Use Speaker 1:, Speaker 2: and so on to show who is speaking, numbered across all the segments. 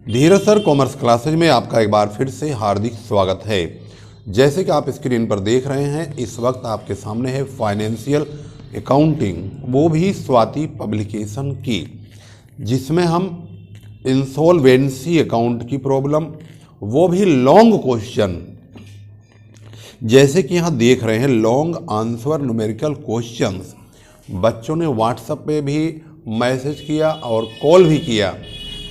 Speaker 1: धीरज sir commerce classes में आपका एक बार फिर से हार्दिक स्वागत है। जैसे कि आप स्क्रीन पर देख रहे हैं, इस वक्त आपके सामने है फाइनेंशियल अकाउंटिंग, वो भी स्वाति पब्लिकेशन की, जिसमें हम इंसॉल्वेंसी अकाउंट की प्रॉब्लम, वो भी लॉन्ग क्वेश्चन, जैसे कि यहाँ देख रहे हैं लॉन्ग आंसर न्यूमेरिकल क्वेश्चंस। बच्चों ने व्हाट्सएप पे भी मैसेज किया और कॉल भी किया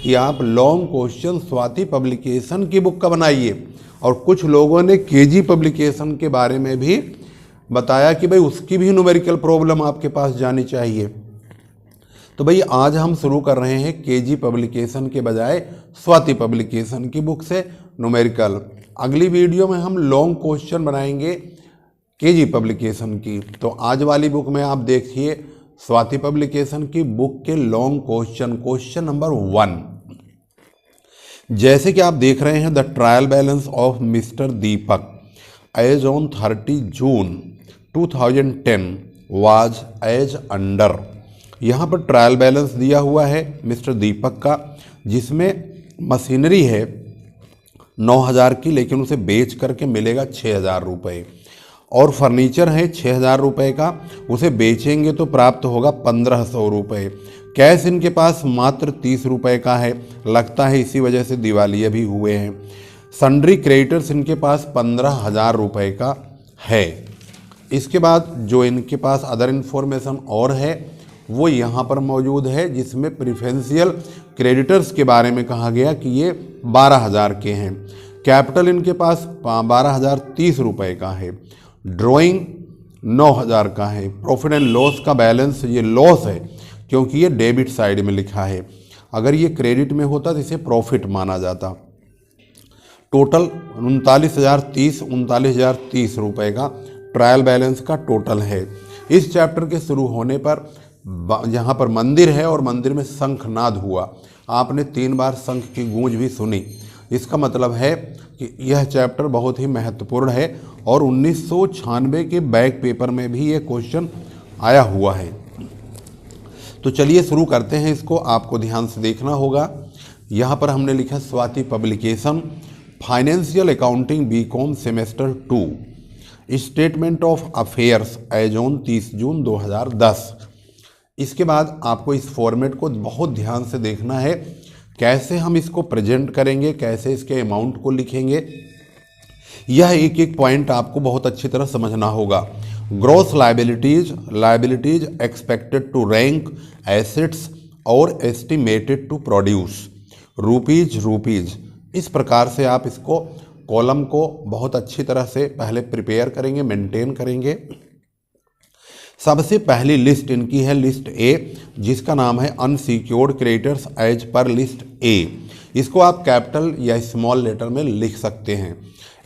Speaker 1: कि आप लॉन्ग क्वेश्चन स्वाति पब्लिकेशन की बुक का बनाइए, और कुछ लोगों ने केजी पब्लिकेशन के बारे में भी बताया कि भाई उसकी भी न्यूमेरिकल प्रॉब्लम आपके पास जानी चाहिए। तो भाई आज हम शुरू कर रहे हैं केजी पब्लिकेशन के बजाय स्वाति पब्लिकेशन की बुक से न्यूमेरिकल। अगली वीडियो में हम लॉन्ग क्वेश्चन बनाएंगे केजी पब्लिकेशन की। तो आज वाली बुक में आप देखिए स्वाति पब्लिकेशन की बुक के लॉन्ग क्वेश्चन नंबर 1। जैसे कि आप देख रहे हैं, the trial balance of mister Deepak as on 30 June 2010 was as under. यहाँ पर ट्रायल बैलेंस दिया हुआ है मिस्टर दीपक का, जिसमें मशीनरी है 9,000 की, लेकिन उसे बेच करके मिलेगा 6,000 रुपये, और फर्नीचर है 6,000 रुपये का, उसे बेचेंगे तो प्राप्त होगा 1,500 रुपये। कैश इनके पास मात्र 30 रुपये का है, लगता है इसी वजह से दिवालिया भी हुए हैं। सन्ड्री क्रेडिटर्स इनके पास 15,000 रुपये का है। इसके बाद जो इनके पास अदर इन्फॉर्मेशन और है वो यहाँ पर मौजूद है, जिसमें प्रिफरेंशियल क्रेडिटर्स के बारे में कहा गया कि ये 12,000 के हैं। कैपिटल इनके पास 12,030 रुपये का है। ड्राइंग 9,000 का है। प्रॉफिट एंड लॉस का बैलेंस ये लॉस है क्योंकि ये डेबिट साइड में लिखा है, अगर ये क्रेडिट में होता तो इसे प्रॉफिट माना जाता। टोटल 39,030 रुपये का ट्रायल बैलेंस का टोटल है। इस चैप्टर के शुरू होने पर यहाँ पर मंदिर है और मंदिर में शंखनाद हुआ, आपने 3 बार शंख की गूंज भी सुनी। इसका मतलब है कि यह चैप्टर बहुत ही महत्वपूर्ण है और 1996 के बैक पेपर में भी ये क्वेश्चन आया हुआ है। तो चलिए शुरू करते हैं इसको, आपको ध्यान से देखना होगा। यहाँ पर हमने लिखा Swati publication financial accounting BCom semester 2 statement of affairs as on 30 June 2010। इसके बाद आपको इस फॉर्मेट को बहुत ध्यान से देखना है, कैसे हम इसको प्रेजेंट करेंगे, कैसे इसके अमाउंट को लिखेंगे, यह एक एक पॉइंट आपको बहुत अच्छी तरह समझना होगा। Gross liabilities expected to rank assets और एस्टिमेटेड टू प्रोड्यूस रुपीज। इस प्रकार से आप इसको कॉलम को बहुत अच्छी तरह से पहले प्रिपेयर करेंगे, मेंटेन करेंगे। सबसे पहली लिस्ट इनकी है लिस्ट ए, जिसका नाम है unsecured creditors as per list A. इसको आप कैपिटल या स्मॉल लेटर में लिख सकते हैं।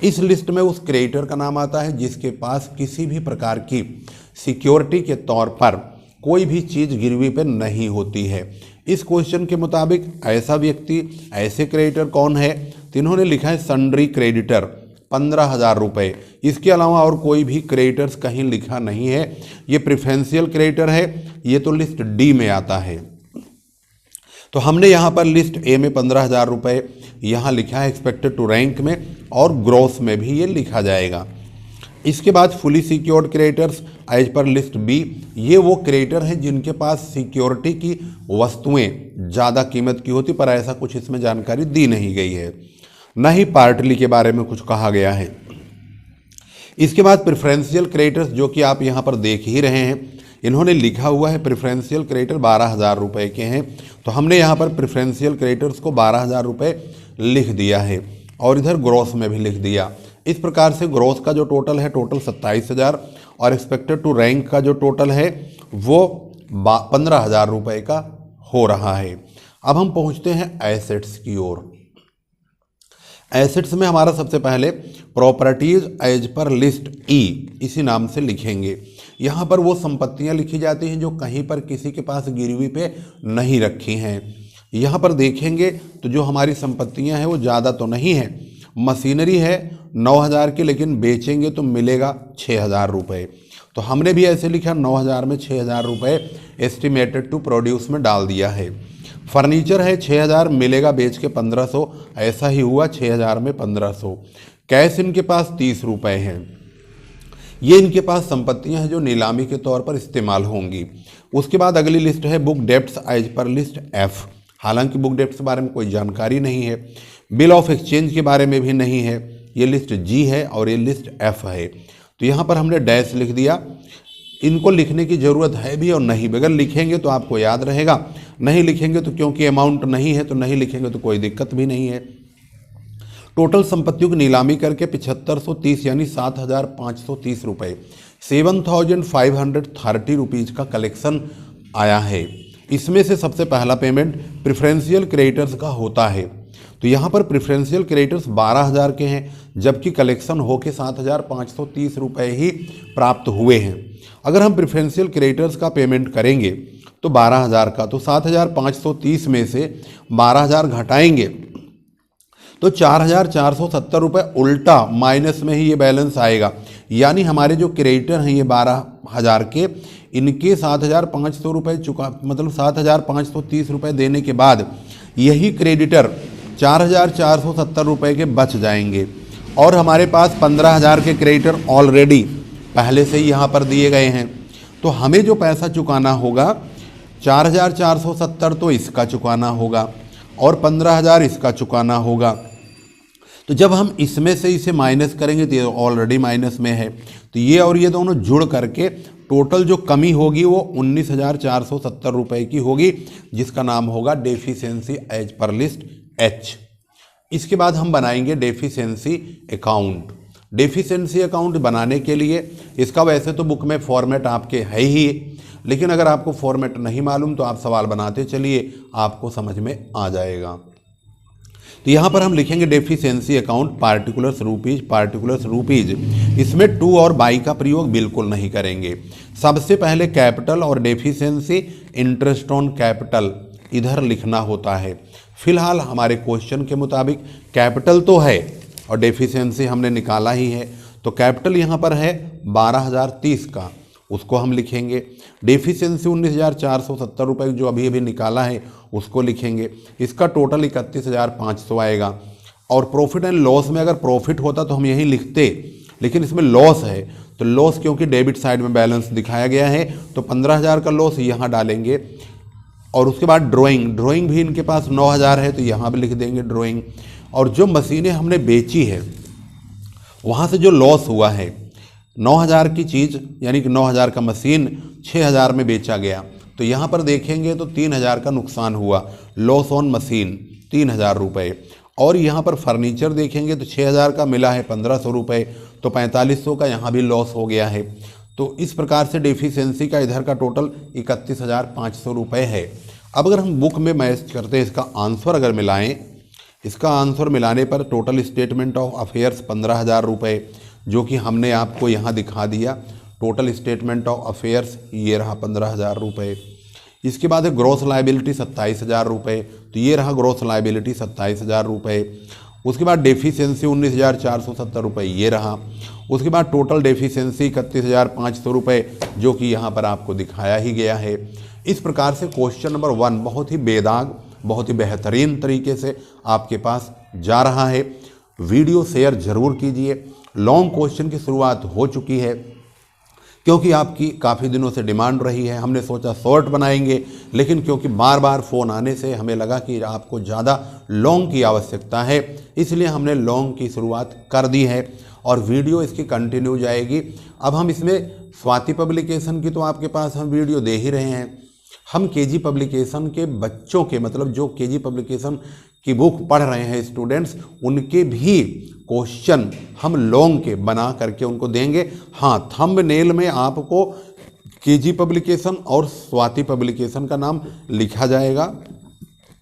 Speaker 1: इस लिस्ट में उस क्रेडिटर का नाम आता है जिसके पास किसी भी प्रकार की सिक्योरिटी के तौर पर कोई भी चीज़ गिरवी पर नहीं होती है। इस क्वेश्चन के मुताबिक ऐसा व्यक्ति, ऐसे क्रेडिटर कौन है? तो इन्होंने लिखा है सन्ड्री क्रेडिटर 15,000 रुपये। इसके अलावा और कोई भी क्रेडिटर्स कहीं लिखा नहीं है। ये प्रेफरेंशियल क्रेडिटर है, ये तो लिस्ट डी में आता है। तो हमने यहाँ पर लिस्ट ए में 15,000 रुपये यहाँ लिखा है एक्सपेक्टेड टू रैंक में, और ग्रॉस में भी ये लिखा जाएगा। इसके बाद fully secured creditors as per list B, ये वो क्रेडिटर हैं जिनके पास सिक्योरिटी की वस्तुएं ज़्यादा कीमत की होती, पर ऐसा कुछ इसमें जानकारी दी नहीं गई है, न ही पार्टली के बारे में कुछ कहा गया है। इसके बाद प्रेफरेंशियल क्रेडिटर्स, जो कि आप यहाँ पर देख ही रहे हैं, इन्होंने लिखा हुआ है प्रेफरेंशियल क्रेडिटर 12,000 रुपये के हैं। तो हमने यहाँ पर प्रेफरेंशियल क्रेडिटर्स को 12,000 रुपये लिख दिया है, और इधर ग्रॉस में भी लिख दिया। इस प्रकार से ग्रॉस का जो टोटल है टोटल 27,000, और एक्सपेक्टेड टू रैंक का जो टोटल है वो 15,000 रुपये का हो रहा है। अब हम पहुँचते हैं एसेट्स की ओर। एसेट्स में हमारा सबसे पहले प्रॉपर्टीज एज पर लिस्ट ई, इसी नाम से लिखेंगे। यहाँ पर वो संपत्तियाँ लिखी जाती हैं जो कहीं पर किसी के पास गिरवी पे नहीं रखी हैं। यहाँ पर देखेंगे तो जो हमारी संपत्तियाँ हैं वो ज़्यादा तो नहीं है। मशीनरी है 9,000 की, लेकिन बेचेंगे तो मिलेगा 6,000 रुपये। तो हमने भी ऐसे लिखा 9,000 में 6,000 रुपये एस्टिमेटेड टू प्रोड्यूस में डाल दिया है। फर्नीचर है 6000, मिलेगा बेच के 1500, ऐसा ही हुआ 6000 में 1500। कैश इनके पास 30 रुपये हैं। ये इनके पास संपत्तियां हैं जो नीलामी के तौर पर इस्तेमाल होंगी। उसके बाद अगली लिस्ट है book debts as per list F. हालांकि बुक डेप्ट्स के बारे में कोई जानकारी नहीं है, बिल ऑफ एक्सचेंज के बारे में भी नहीं है। ये लिस्ट जी है और ये लिस्ट एफ है। तो यहाँ पर हमने डैश लिख दिया। इनको लिखने की ज़रूरत है भी और नहीं भी। अगर लिखेंगे तो आपको याद रहेगा, नहीं लिखेंगे तो क्योंकि अमाउंट नहीं है तो नहीं लिखेंगे तो कोई दिक्कत भी नहीं है। टोटल संपत्तियों की नीलामी करके 7530 यानी 7530 रुपये, 7530 रुपीज़ का कलेक्शन आया है। इसमें से सबसे पहला पेमेंट प्रेफरेंशियल क्रेडिटर्स का होता है। तो यहाँ पर प्रेफरेंशियल क्रेडिटर्स 12000 के हैं, जबकि कलेक्शन होके 7530 रुपये ही प्राप्त हुए हैं। अगर हम प्रेफरेंशियल क्रेडिटर्स का पेमेंट करेंगे तो 12000 का, तो 7530 में से 12000 घटाएंगे तो 4470 रुपये उल्टा माइनस में ही ये बैलेंस आएगा। यानी हमारे जो क्रेडिटर हैं ये 12000 के, इनके 7500 रुपये चुका, मतलब 7530 रुपये देने के बाद यही क्रेडिटर 4470 रुपये के बच जाएंगे। और हमारे पास 15000 के क्रेडिटर ऑलरेडी पहले से ही यहाँ पर दिए गए हैं। तो हमें जो पैसा चुकाना होगा 4470 तो इसका चुकाना होगा और 15000 इसका चुकाना होगा। तो जब हम इसमें से इसे माइनस करेंगे तो ये ऑलरेडी माइनस में है, तो ये और ये दोनों जुड़ करके टोटल जो कमी होगी वो 19470 रुपये की होगी, जिसका नाम होगा deficiency as per list H. इसके बाद हम बनाएंगे डेफिशिएंसी अकाउंट। डेफिशिएंसी अकाउंट बनाने के लिए इसका वैसे तो बुक में फॉर्मेट आपके है ही, लेकिन अगर आपको फॉर्मेट नहीं मालूम तो आप सवाल बनाते चलिए, आपको समझ में आ जाएगा। तो यहाँ पर हम लिखेंगे डेफिशिएंसी अकाउंट पार्टिकुलर्स रुपीज़। इसमें टू और बाई का प्रयोग बिल्कुल नहीं करेंगे। सबसे पहले कैपिटल और डेफिशिएंसी इंटरेस्ट ऑन कैपिटल इधर लिखना होता है। फिलहाल हमारे क्वेश्चन के मुताबिक कैपिटल तो है और डेफिशिएंसी हमने निकाला ही है, तो कैपिटल यहाँ पर है 12030 का, उसको हम लिखेंगे। डेफिशिएंसी 19470 रुपये जो अभी अभी निकाला है उसको लिखेंगे। इसका टोटल 31500 आएगा। और प्रॉफिट एंड लॉस में अगर प्रॉफिट होता तो हम यही लिखते, लेकिन इसमें लॉस है, तो लॉस क्योंकि डेबिट साइड में बैलेंस दिखाया गया है तो 15000 का लॉस यहाँ डालेंगे। और उसके बाद ड्राइंग भी इनके पास 9000 है तो यहाँ भी लिख देंगे ड्राइंग। और जो मशीनें हमने बेची है वहाँ से जो लॉस हुआ है 9000 की चीज़, यानी कि 9000 का मशीन 6000 में बेचा गया, तो यहाँ पर देखेंगे तो 3000 का नुकसान हुआ, लॉस ऑन मशीन 3000 रुपये। और यहाँ पर फर्नीचर देखेंगे तो 6000 का मिला है 1500 रुपये, तो 4500 का यहाँ भी लॉस हो गया है। तो इस प्रकार से डेफिशिएंसी का इधर का टोटल 31500 रुपये है। अब अगर हम बुक में मैच करते हैं, इसका आंसर अगर मिलाएं, इसका आंसर मिलाने पर टोटल स्टेटमेंट ऑफ अफेयर्स 15000 रुपये, जो कि हमने आपको यहाँ दिखा दिया। टोटल स्टेटमेंट ऑफ अफेयर्स ये रहा 15000 रुपये। इसके बाद है ग्रॉस लायबिलिटी 27000 रुपये, तो ये रहा ग्रॉस लायबिलिटी 27000 रुपये। उसके बाद डेफिशिएंसी 19470 रुपये ये रहा। उसके बाद टोटल डेफिशिएंसी 31500 रुपये, जो कि यहाँ पर आपको दिखाया ही गया है। इस प्रकार से क्वेश्चन नंबर 1 बहुत ही बेदाग, बहुत ही बेहतरीन तरीके से आपके पास जा रहा है। वीडियो शेयर जरूर कीजिए। लॉन्ग क्वेश्चन की शुरुआत हो चुकी है, क्योंकि आपकी काफ़ी दिनों से डिमांड रही है। हमने सोचा शॉर्ट बनाएंगे, लेकिन क्योंकि बार बार फ़ोन आने से हमें लगा कि आपको ज़्यादा लॉन्ग की आवश्यकता है, इसलिए हमने लॉन्ग की शुरुआत कर दी है और वीडियो इसकी कंटिन्यू जाएगी। अब हम इसमें स्वाति पब्लिकेशन की तो आपके पास हम वीडियो दे ही रहे हैं। हम केजी पब्लिकेशन के बच्चों के, मतलब जो केजी पब्लिकेशन की बुक पढ़ रहे हैं स्टूडेंट्स, उनके भी क्वेश्चन हम लॉन्ग के बना करके उनको देंगे। हाँ, थंबनेल में आपको केजी पब्लिकेशन और स्वाति पब्लिकेशन का नाम लिखा जाएगा।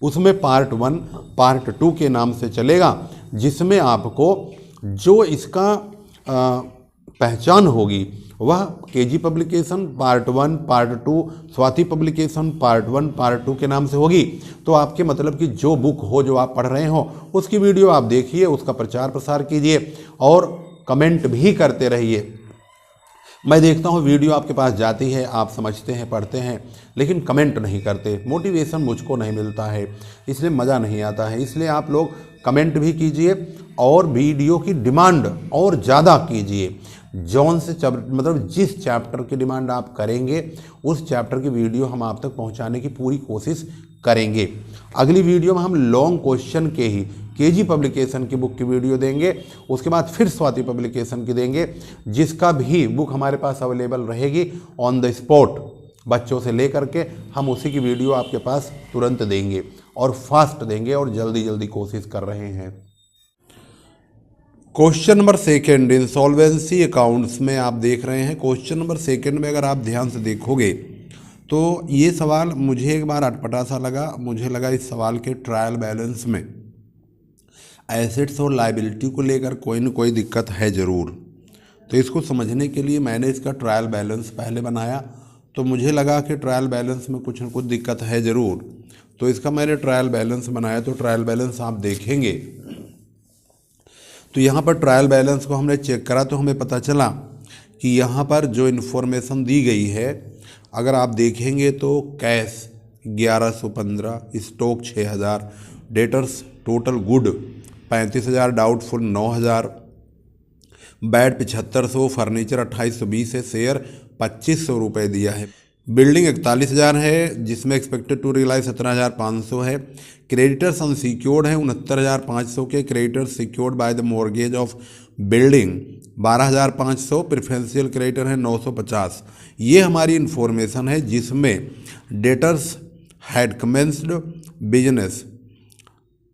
Speaker 1: उसमें पार्ट 1 पार्ट 2 के नाम से चलेगा, जिसमें आपको जो इसका पहचान होगी वह KG publication part 1 part 2 Swati publication part 1 part 2 के नाम से होगी। तो आपके मतलब कि जो बुक हो जो आप पढ़ रहे हो उसकी वीडियो आप देखिए, उसका प्रचार प्रसार कीजिए और कमेंट भी करते रहिए। मैं देखता हूँ वीडियो आपके पास जाती है, आप समझते हैं, पढ़ते हैं, लेकिन कमेंट नहीं करते। मोटिवेशन मुझको नहीं मिलता है, इसलिए मज़ा नहीं आता है। इसलिए आप लोग कमेंट भी कीजिए और वीडियो की डिमांड और ज़्यादा कीजिए। जौन से मतलब जिस चैप्टर की डिमांड आप करेंगे उस चैप्टर की वीडियो हम आप तक पहुंचाने की पूरी कोशिश करेंगे। अगली वीडियो में हम लॉन्ग क्वेश्चन के ही केजी पब्लिकेशन की बुक की वीडियो देंगे, उसके बाद फिर स्वाति पब्लिकेशन की देंगे, जिसका भी बुक हमारे पास अवेलेबल रहेगी ऑन द स्पॉट बच्चों से लेकर के हम उसी की वीडियो आपके पास तुरंत देंगे और फास्ट देंगे और जल्दी जल्दी कोशिश कर रहे हैं। Question number second insolvency accounts में आप देख रहे हैं। क्वेश्चन नंबर सेकंड में अगर आप ध्यान से देखोगे तो ये सवाल मुझे एक बार अटपटा सा लगा। मुझे लगा इस सवाल के ट्रायल बैलेंस में एसेट्स और लायबिलिटी को लेकर कोई न कोई दिक्कत है ज़रूर। तो इसको समझने के लिए मैंने इसका ट्रायल बैलेंस पहले बनाया, तो मुझे लगा कि ट्रायल बैलेंस में कुछ न कुछ दिक्कत है ज़रूर। तो इसका मैंने ट्रायल बैलेंस बनाया। तो ट्रायल बैलेंस आप देखेंगे तो यहाँ पर ट्रायल बैलेंस को हमने चेक करा तो हमें पता चला कि यहाँ पर जो इन्फॉर्मेशन दी गई है, अगर आप देखेंगे तो cash 1115, stock 6000, debtors total good 35,000, doubtful 9,000, bad 7500, furniture 2820 है, शेयर 2500 रुपये दिया है, बिल्डिंग 41,000 है जिसमें एक्सपेक्टेड टू रियलाइज 17,500 है, क्रेडिटर्स अनसिक्योर्ड है 69,500 के, creditors secured by the mortgage of building 12,500, preferential creditor है 950। ये हमारी इन्फॉर्मेशन है जिसमें debtors had commenced business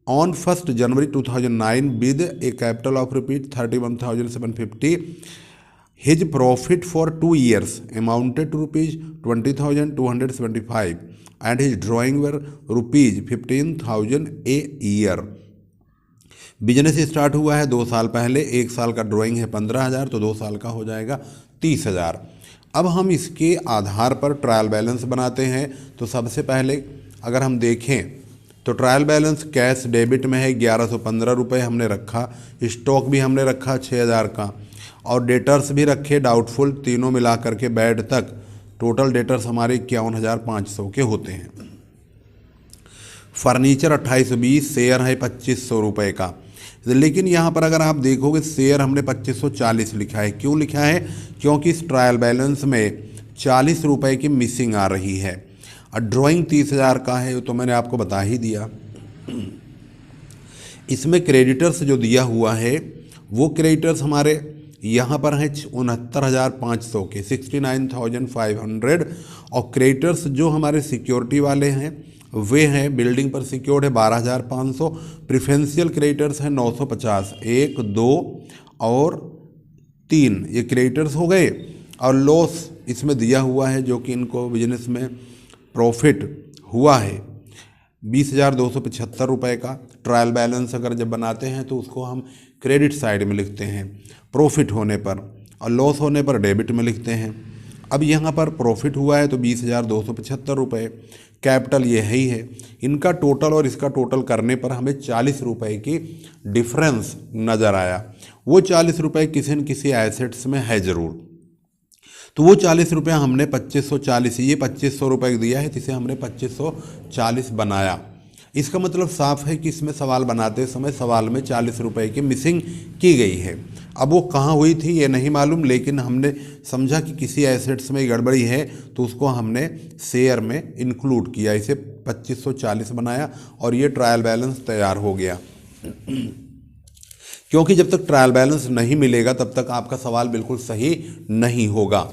Speaker 1: on 1 January 2009 with A capital of ₹31,750। His profit for 2 years amounted to ₹20,275 and his drawing were ₹15,000 a year। Business start हुआ है 2 साल पहले, 1 साल का ड्राइंग है 15,000, तो 2 साल का हो जाएगा 30,000। अब हम इसके आधार पर ट्रायल बैलेंस बनाते हैं। तो सबसे पहले अगर हम देखें तो ट्रायल बैलेंस कैश डेबिट में है 1115 रुपये हमने रखा, स्टॉक भी हमने रखा 6,000 का और डेटर्स भी रखे डाउटफुल, तीनों मिला करके बैड तक टोटल डेटर्स हमारे 51,500 के होते हैं। फर्नीचर 2820, शेयर है 2500 रुपये का। लेकिन यहाँ पर अगर आप देखोगे शेयर हमने 2540 लिखा है। क्यों लिखा है? क्योंकि इस ट्रायल बैलेंस में 40 रुपये की मिसिंग आ रही है और ड्राइंग 30,000 का है, तो मैंने आपको बता ही दिया। इसमें क्रेडिटर्स जो दिया हुआ है वो क्रेडिटर्स हमारे यहाँ पर हैं 69,500 के, 69,500, और क्रेडिटर्स जो हमारे सिक्योरिटी वाले हैं वे हैं बिल्डिंग पर सिक्योर्ड है 12,500, प्रेफरेंशियल क्रेडिटर्स हैं 950, 1, 2 और 3 ये क्रेडिटर्स हो गए। और लॉस इसमें दिया हुआ है जो कि इनको बिजनेस में प्रॉफिट हुआ है 20,275 रुपये का। ट्रायल बैलेंस अगर जब बनाते हैं तो उसको हम क्रेडिट साइड में लिखते हैं प्रॉफिट होने पर, और लॉस होने पर डेबिट में लिखते हैं। अब यहाँ पर प्रॉफिट हुआ है तो 20,275 रुपये, कैपिटल ये है ही है। इनका टोटल और इसका टोटल करने पर हमें 40 रुपये की डिफरेंस नज़र आया। वो 40 रुपये किसी न किसी एसेट्स में है ज़रूर, तो वो 40 रुपये हमने 2540, ये 2500 रुपये दिया है, जिसे हमने 2540 बनाया। इसका मतलब साफ है कि इसमें सवाल बनाते समय सवाल में 40 रुपये की मिसिंग की गई है। अब वो कहाँ हुई थी ये नहीं मालूम, लेकिन हमने समझा कि किसी एसेट्स में गड़बड़ी है तो उसको हमने शेयर में इंक्लूड किया, इसे 2540 बनाया और ये ट्रायल बैलेंस तैयार हो गया। क्योंकि जब तक ट्रायल बैलेंस नहीं मिलेगा तब तक आपका सवाल बिल्कुल सही नहीं होगा।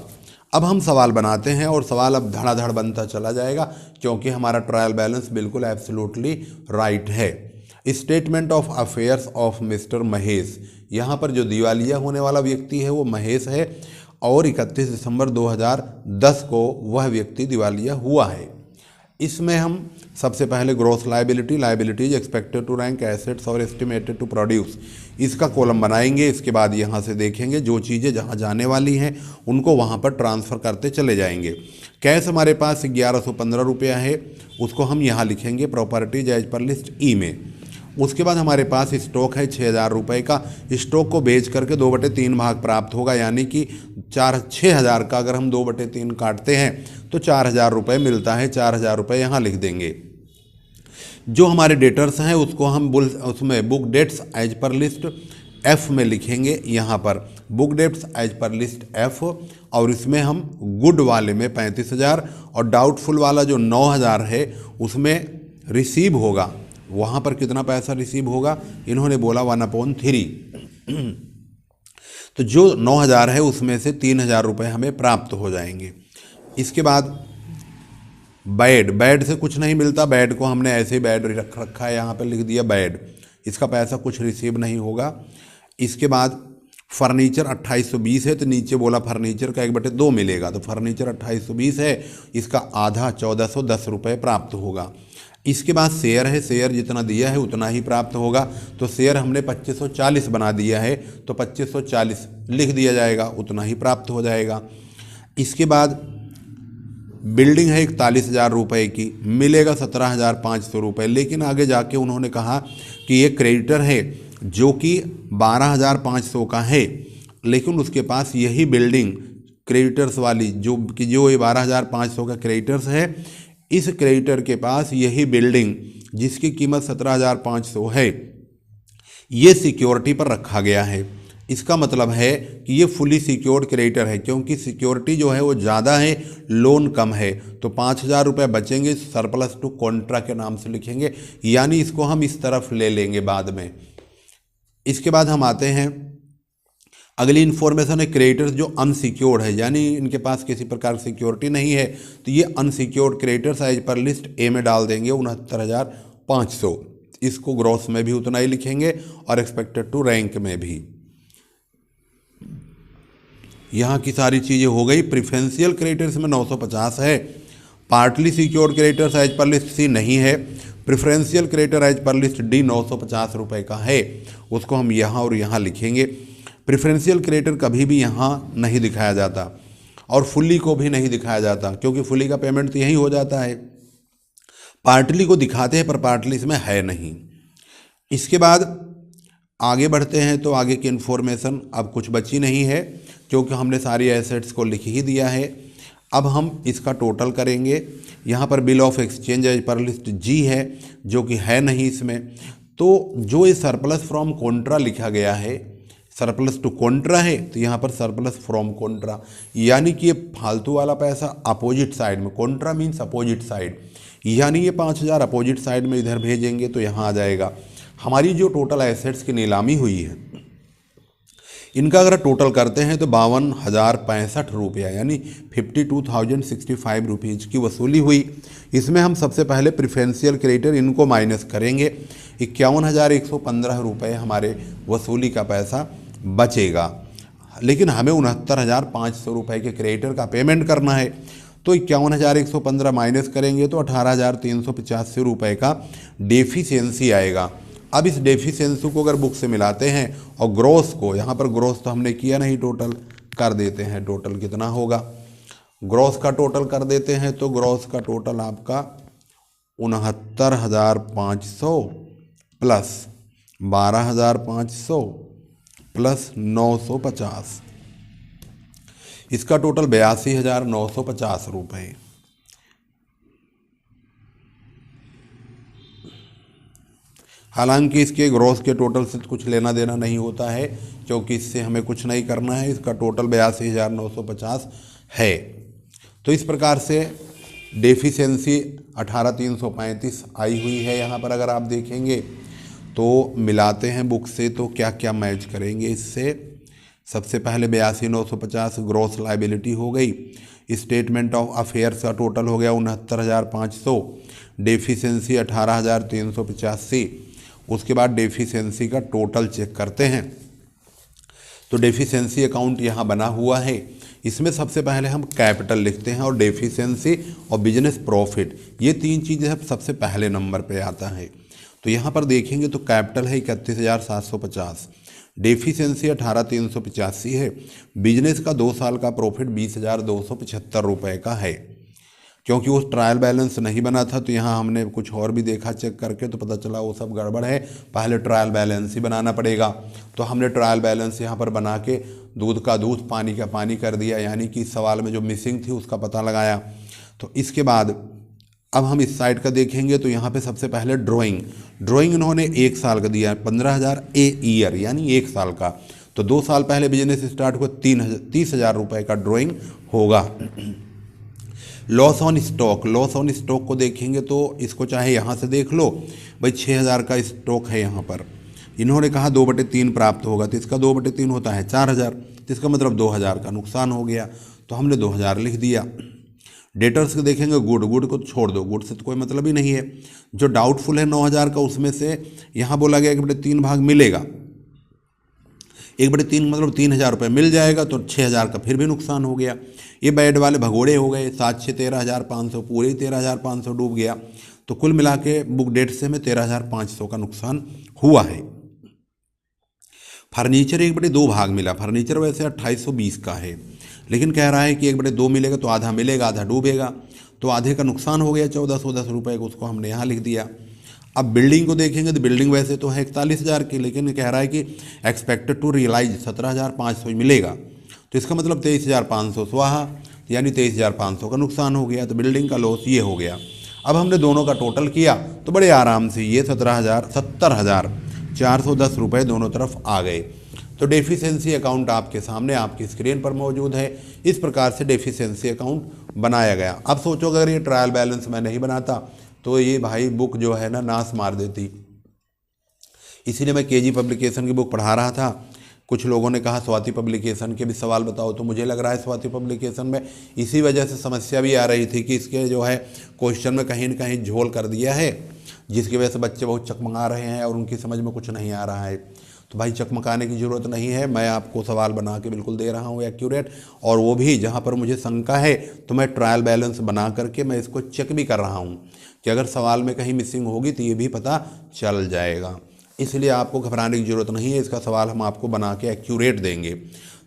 Speaker 1: अब हम सवाल बनाते हैं और सवाल अब धड़ाधड़ बनता चला जाएगा क्योंकि हमारा ट्रायल बैलेंस बिल्कुल एब्सोल्युटली राइट है। Statement of affairs of mister Mahesh, यहाँ पर जो दिवालिया होने वाला व्यक्ति है वो महेश है और 31 दिसंबर 2010 को वह व्यक्ति दिवालिया हुआ है। इसमें हम सबसे पहले gross liabilities expected to rank assets और एस्टिमेटेड टू प्रोड्यूस, इसका कॉलम बनाएंगे। इसके बाद यहाँ से देखेंगे जो चीज़ें जहाँ जाने वाली हैं उनको वहाँ पर ट्रांसफ़र करते चले जाएंगे। कैश हमारे पास 1115 रुपया है, उसको हम यहाँ लिखेंगे प्रॉपर्टीज एज पर लिस्ट ई में। उसके बाद हमारे पास स्टॉक है 6,000 रुपये का। स्टॉक को बेच करके 2/3 भाग प्राप्त होगा, यानी कि 6,000 का अगर हम 2/3 काटते हैं तो 4,000 रुपये मिलता है। 4,000 रुपये यहाँ लिख देंगे। जो हमारे डेटर्स हैं उसको हम उसमें book debts as per list F में लिखेंगे। यहाँ पर book debts as per list F, और इसमें हम गुड वाले में 35,000 और डाउटफुल वाला जो 9,000 है उसमें रिसीव होगा। वहाँ पर कितना पैसा रिसीव होगा, इन्होंने बोला 1/3। तो जो 9,000 है उसमें से 3,000 रुपये हमें प्राप्त हो जाएंगे। इसके बाद बैड से कुछ नहीं मिलता, बैड को हमने ऐसे ही बैड रख रखा है, यहाँ पर लिख दिया बैड, इसका पैसा कुछ रिसीव नहीं होगा। इसके बाद फर्नीचर 2820 है, तो नीचे बोला फर्नीचर का 1/2 मिलेगा, तो फर्नीचर 2820 है, इसका आधा 1410 रुपये प्राप्त होगा। इसके बाद शेयर है, शेयर जितना दिया है उतना ही प्राप्त होगा, तो शेयर हमने 2540 बना दिया है, तो 2540 लिख दिया जाएगा, उतना ही प्राप्त हो जाएगा। इसके बाद बिल्डिंग है 41,000 रुपये की, मिलेगा 17,500 रुपये, लेकिन आगे जाके उन्होंने कहा कि ये क्रेडिटर है जो कि 12,500 का है, लेकिन उसके पास यही बिल्डिंग क्रेडिटर्स वाली जो ये 12,500 का क्रेडिटर्स है, इस क्रेडिटर के पास यही बिल्डिंग जिसकी कीमत 17,500 है, ये सिक्योरिटी पर रखा गया है। इसका मतलब है कि ये फुली सिक्योर्ड क्रेडिटर है, क्योंकि सिक्योरिटी जो है वो ज़्यादा है, लोन कम है, तो 5,000 रुपये बचेंगे, सरप्लस टू कॉन्ट्रा के नाम से लिखेंगे, यानी इसको हम इस तरफ ले लेंगे बाद में। इसके बाद हम आते हैं, अगली इन्फॉर्मेशन है क्रेडिटर्स जो अनसिक्योर्ड है, यानी इनके पास किसी प्रकार की सिक्योरिटी नहीं है, तो ये unsecured creditors as per list A में डाल देंगे 69,500। इसको ग्रॉस में भी उतना ही लिखेंगे और एक्सपेक्टेड टू रैंक में भी। यहाँ की सारी चीज़ें हो गई। प्रिफरेंशियल क्रेडिटर्स में 950 है, partly secured creditors as per list C नहीं है, preferential creditor as per list D 950 रुपये का है, उसको हम यहाँ और यहाँ लिखेंगे। प्रिफरेंशियल क्रेडिटर कभी भी यहाँ नहीं दिखाया जाता और फुल्ली को भी नहीं दिखाया जाता, क्योंकि फुल्ली का पेमेंट तो यही हो जाता है। पार्टली को दिखाते हैं पर पार्टली इसमें है नहीं। इसके बाद आगे बढ़ते हैं, तो आगे की इन्फॉर्मेशन अब कुछ बची नहीं है, क्योंकि हमने सारी एसेट्स को लिख ही दिया है। अब हम इसका टोटल करेंगे। यहाँ पर bill of exchange as per list G है, जो कि है नहीं इसमें, तो जो ये सरप्लस फ्रॉम कॉन्ट्रा लिखा गया है, सरप्लस टू कॉन्ट्रा है, तो यहाँ पर सरप्लस फ्रॉम कॉन्ट्रा, यानी कि ये फालतू वाला पैसा अपोजिट साइड में, कॉन्ट्रा मीन्स अपोजिट साइड, यानी ये 5,000 अपोजिट साइड में इधर भेजेंगे तो यहाँ आ जाएगा। हमारी जो टोटल एसेट्स की नीलामी हुई है, इनका अगर टोटल करते हैं तो 52,065 रुपया, यानी 52,065 रुपीज़ की वसूली हुई। इसमें हम सबसे पहले प्रिफरेंशियल क्रेडिटर इनको माइनस करेंगे, 51,115 रुपये हमारे वसूली का पैसा बचेगा, लेकिन हमें 69,500 रुपये के क्रेडिटर का पेमेंट करना है, तो 51,115 माइनस करेंगे तो 18,385 रुपये का डेफिशिएंसी आएगा। अब इस डेफिशिएंसी को अगर बुक से मिलाते हैं और ग्रॉस को, यहाँ पर ग्रॉस तो हमने किया नहीं, टोटल कर देते हैं, टोटल कितना होगा, ग्रॉस का टोटल कर देते हैं, तो ग्रॉस का टोटल आपका 69,500 प्लस 12,500 प्लस 950, इसका टोटल 82,950 रुपये। हालांकि इसके ग्रॉस के टोटल से कुछ लेना देना नहीं होता है, क्योंकि इससे हमें कुछ नहीं करना है, इसका टोटल 82,950 है। तो इस प्रकार से डेफिशिएंसी 18,335 आई हुई है। यहाँ पर अगर आप देखेंगे तो मिलाते हैं बुक से तो क्या क्या मैच करेंगे इससे। सबसे पहले 82,950 ग्रॉस लाइबिलिटी हो गई, स्टेटमेंट ऑफ अफेयर्स का टोटल हो गया 69,500, डेफिशिएंसी 18,385। उसके बाद डेफिशिएंसी का टोटल चेक करते हैं, तो डेफिशिएंसी अकाउंट यहाँ बना हुआ है। इसमें सबसे पहले हम कैपिटल लिखते हैं और डेफिशिएंसी और बिजनेस प्रॉफिट, ये तीन चीज़ें सबसे पहले नंबर पे आता है। तो यहाँ पर देखेंगे तो कैपिटल है 31,750, डेफिशिएंसी 18,385 है, बिजनेस का 2 साल का प्रॉफिट 20,275 रुपये का है। क्योंकि वो ट्रायल बैलेंस नहीं बना था, तो यहाँ हमने कुछ और भी देखा चेक करके, तो पता चला वो सब गड़बड़ है, पहले ट्रायल बैलेंस ही बनाना पड़ेगा। तो हमने ट्रायल बैलेंस यहाँ पर बना के दूध का दूध पानी का पानी कर दिया, यानी कि सवाल में जो मिसिंग थी उसका पता लगाया। तो इसके बाद अब हम इस साइड का देखेंगे, तो यहाँ पे सबसे पहले ड्राइंग इन्होंने 1 साल का दिया, 15,000 ए ईयर यानी 1 साल का। तो 2 साल पहले बिजनेस स्टार्ट हुआ, 30,000 रुपये का ड्राइंग होगा। लॉस ऑन स्टॉक को देखेंगे तो इसको चाहे यहाँ से देख लो भाई, 6,000 का स्टॉक है यहाँ पर, इन्होंने कहा 2/3 प्राप्त होगा, तो इसका 2/3 होता है 4,000, तो इसका मतलब 2,000 का नुकसान हो गया, तो हमने 2,000 लिख दिया। डेटर्स को देखेंगे, गुड को छोड़ दो, गुड से तो कोई मतलब ही नहीं है। जो डाउटफुल है 9,000 का, उसमें से यहाँ बोला गया 1/3 भाग मिलेगा, 1/3 मतलब 3,000 रुपये मिल जाएगा, तो 6,000 का फिर भी नुकसान हो गया। ये बैड वाले भगोड़े हो गए, 7 13,500, पूरे ही 13,500 डूब गया। तो कुल मिला के बुक डेट से हमें 13,500 का नुकसान हुआ है। फर्नीचर 1/2 भाग मिला, फर्नीचर वैसे 2820 का है, लेकिन कह रहा है कि 1/2 मिलेगा, तो आधा मिलेगा आधा डूबेगा, तो आधे का नुकसान हो गया 1410 रुपये का, उसको हमने यहाँ लिख दिया। अब बिल्डिंग को देखेंगे तो बिल्डिंग वैसे तो है 41,000 की, लेकिन कह रहा है कि एक्सपेक्टेड टू रियलाइज 17,500 ही मिलेगा, तो इसका मतलब 23,500 स्वाहा, यानी 23,500 का नुकसान हो गया। तो बिल्डिंग का लॉस ये हो गया। अब हमने दोनों का टोटल किया तो बड़े आराम से ये 70,410 रुपये दोनों तरफ आ गए। तो डेफिशिएंसी अकाउंट आपके सामने आपकी स्क्रीन पर मौजूद है। इस प्रकार से डेफिशिएंसी अकाउंट बनाया गया। अब सोचो अगर ये ट्रायल बैलेंस मैं नहीं बनाता तो ये भाई बुक जो है ना नाश मार देती। इसीलिए मैं केजी पब्लिकेशन की बुक पढ़ा रहा था। कुछ लोगों ने कहा स्वाति पब्लिकेशन के भी सवाल बताओ, तो मुझे लग रहा है स्वाति पब्लिकेशन में इसी वजह से समस्या भी आ रही थी कि इसके जो है क्वेश्चन में कहीं न कहीं झोल कर दिया है, जिसकी वजह से बच्चे बहुत चकमका रहे हैं और उनकी समझ में कुछ नहीं आ रहा है। तो भाई चकमकाने की ज़रूरत नहीं है, मैं आपको सवाल बना के बिल्कुल दे रहा हूँ एक्यूरेट, और वो भी जहाँ पर मुझे शंका है तो मैं ट्रायल बैलेंस बना करके मैं इसको चेक भी कर रहा हूँ कि अगर सवाल में कहीं मिसिंग होगी तो ये भी पता चल जाएगा। इसलिए आपको घबराने की ज़रूरत नहीं है। इसका सवाल हम आपको बना के एक्यूरेट देंगे,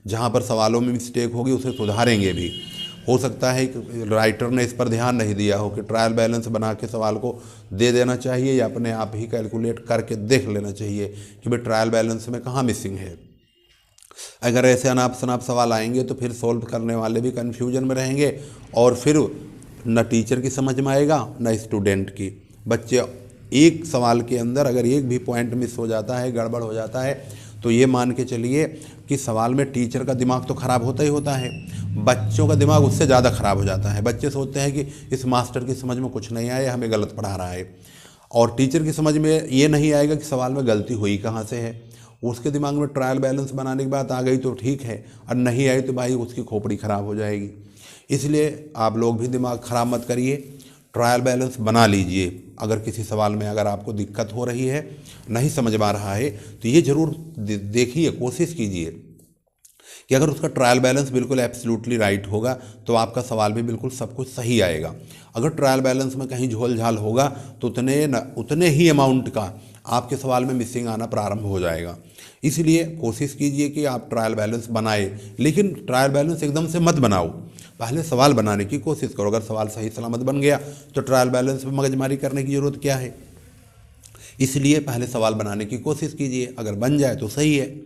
Speaker 1: जहाँ पर सवालों में मिस्टेक होगी उसे सुधारेंगे भी। हो सकता है कि राइटर ने इस पर ध्यान नहीं दिया हो कि ट्रायल बैलेंस बना के सवाल को दे देना चाहिए या अपने आप ही कैलकुलेट करके देख लेना चाहिए कि भाई ट्रायल बैलेंस में कहाँ मिसिंग है। अगर ऐसे अनाप शनाप सवाल आएंगे तो फिर सॉल्व करने वाले भी कन्फ्यूजन में रहेंगे और फिर न टीचर की समझ में आएगा न स्टूडेंट की। बच्चे एक सवाल के अंदर अगर एक भी पॉइंट मिस हो जाता है, गड़बड़ हो जाता है, तो ये मान के चलिए कि सवाल में टीचर का दिमाग तो ख़राब होता ही होता है, बच्चों का दिमाग उससे ज़्यादा ख़राब हो जाता है। बच्चे सोचते हैं कि इस मास्टर की समझ में कुछ नहीं आया, हमें गलत पढ़ा रहा है, और टीचर की समझ में ये नहीं आएगा कि सवाल में गलती हुई कहाँ से है। उसके दिमाग में ट्रायल बैलेंस बनाने की बात आ गई तो ठीक है, और नहीं आई तो भाई उसकी खोपड़ी ख़राब हो जाएगी। इसलिए आप लोग भी दिमाग ख़राब मत करिए, ट्रायल बैलेंस बना लीजिए। अगर किसी सवाल में अगर आपको दिक्कत हो रही है, नहीं समझ में आ रहा है, तो ये ज़रूर देखिए, कोशिश कीजिए कि अगर उसका ट्रायल बैलेंस बिल्कुल एब्सोल्युटली राइट होगा तो आपका सवाल भी बिल्कुल सब कुछ सही आएगा। अगर ट्रायल बैलेंस में कहीं झोल झाल होगा तो उतने ही अमाउंट का आपके सवाल में मिसिंग आना प्रारंभ हो जाएगा। इसलिए कोशिश कीजिए कि आप ट्रायल बैलेंस बनाएं, लेकिन ट्रायल बैलेंस एकदम से मत बनाओ, पहले सवाल बनाने की कोशिश करो। अगर सवाल सही सलामत बन गया तो ट्रायल बैलेंस में मगजमारी करने की ज़रूरत क्या है। इसलिए पहले सवाल बनाने की कोशिश कीजिए, अगर बन जाए तो सही है,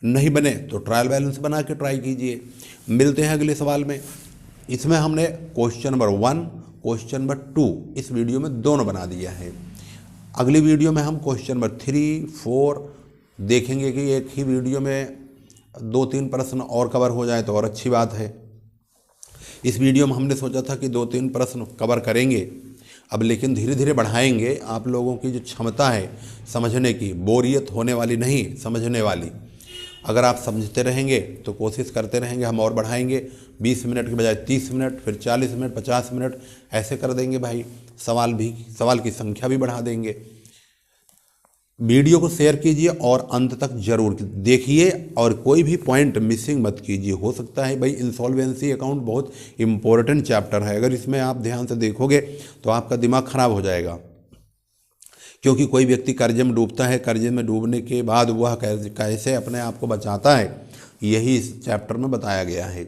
Speaker 1: नहीं बने तो ट्रायल बैलेंस बना के ट्राई कीजिए। मिलते हैं अगले सवाल में। इसमें हमने क्वेश्चन नंबर 1, क्वेश्चन नंबर 2 इस वीडियो में दोनों बना दिया है। अगली वीडियो में हम क्वेश्चन नंबर 3, 4 देखेंगे कि एक ही वीडियो में 2-3 प्रश्न और कवर हो जाए तो और अच्छी बात है। इस वीडियो में हमने सोचा था कि 2-3 प्रश्न कवर करेंगे, अब लेकिन धीरे धीरे बढ़ाएंगे। आप लोगों की जो क्षमता है समझने की, बोरियत होने वाली नहीं, समझने वाली, अगर आप समझते रहेंगे तो कोशिश करते रहेंगे, हम और बढ़ाएंगे। 20 मिनट के बजाय 30 मिनट, फिर 40 मिनट, 50 मिनट ऐसे कर देंगे भाई। सवाल की संख्या भी बढ़ा देंगे। वीडियो को शेयर कीजिए और अंत तक जरूर देखिए और कोई भी पॉइंट मिसिंग मत कीजिए। हो सकता है भाई इंसॉल्वेंसी अकाउंट बहुत इंपॉर्टेंट चैप्टर है, अगर इसमें आप ध्यान से देखोगे तो आपका दिमाग खराब हो जाएगा। क्योंकि कोई व्यक्ति कर्जे में डूबता है, कर्जे में डूबने के बाद वह कैसे अपने आप को बचाता है, यही इस चैप्टर में बताया गया है।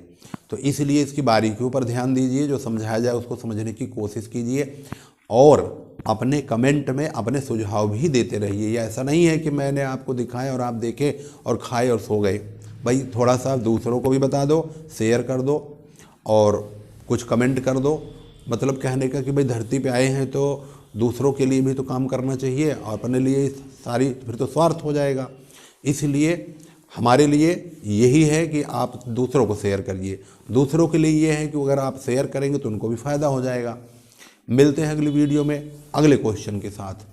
Speaker 1: तो इसलिए इसकी बारीकियों पर ध्यान दीजिए, जो समझाया जाए उसको समझने की कोशिश कीजिए और अपने कमेंट में अपने सुझाव भी देते रहिए। ये ऐसा नहीं है कि मैंने आपको दिखाया और आप देखे और खाए और सो गए। भाई थोड़ा सा दूसरों को भी बता दो, शेयर कर दो और कुछ कमेंट कर दो। मतलब कहने का कि भाई धरती पे आए हैं तो दूसरों के लिए भी तो काम करना चाहिए और अपने लिए सारी फिर तो स्वार्थ हो जाएगा। इसलिए हमारे लिए यही है कि आप दूसरों को शेयर करिए। दूसरों के लिए ये है कि अगर आप शेयर करेंगे तो उनको भी फ़ायदा हो जाएगा। मिलते हैं अगली वीडियो में अगले क्वेश्चन के साथ।